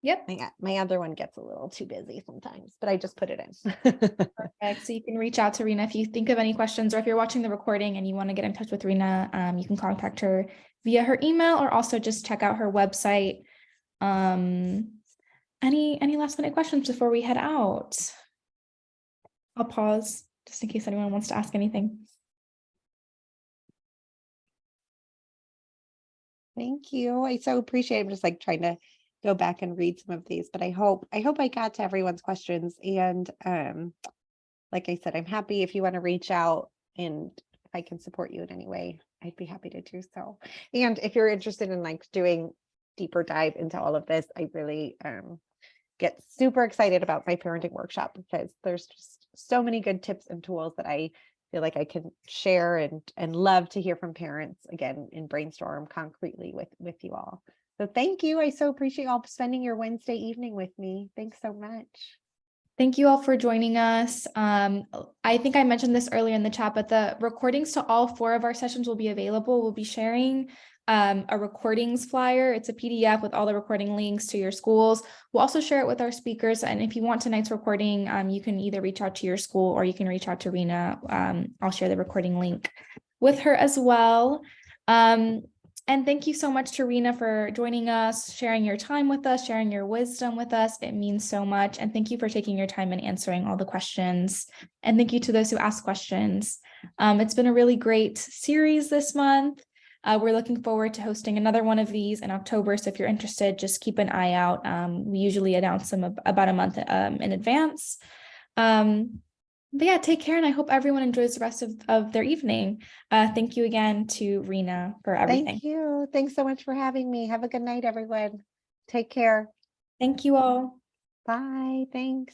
Yep. My other one gets a little too busy sometimes, but I just put it in. Perfect. So you can reach out to Reena if you think of any questions, or if you're watching the recording and you want to get in touch with Reena, you can contact her via her email, or also just check out her website. Any last minute questions before we head out? I'll pause just in case anyone wants to ask anything. Thank you. I so appreciate it. I'm just like trying to go back and read some of these, but I hope I got to everyone's questions. And like I said, I'm happy if you want to reach out, and if I can support you in any way, I'd be happy to do so. And if you're interested in like doing deeper dive into all of this, I really get super excited about my parenting workshop because there's just so many good tips and tools that I feel like I can share and love to hear from parents again and brainstorm concretely with you all. So thank you. I so appreciate you all spending your Wednesday evening with me. Thanks so much. Thank you all for joining us. I think I mentioned this earlier in the chat, but the recordings to all 4 of our sessions will be available. We'll be sharing a recordings flyer. It's a PDF with all the recording links to your schools. We'll also share it with our speakers. And if you want tonight's recording, you can either reach out to your school or you can reach out to Reena. I'll share the recording link with her as well. And thank you so much to Reena for joining us, sharing your time with us, sharing your wisdom with us. It means so much. And thank you for taking your time and answering all the questions. And thank you to those who asked questions. It's been a really great series this month. We're looking forward to hosting another one of these in October. So if you're interested, just keep an eye out. We usually announce them about a month in advance. But yeah, take care. And I hope everyone enjoys the rest of their evening. Thank you again to Reena for everything. Thank you. Thanks so much for having me. Have a good night, everyone. Take care. Thank you all. Bye. Thanks.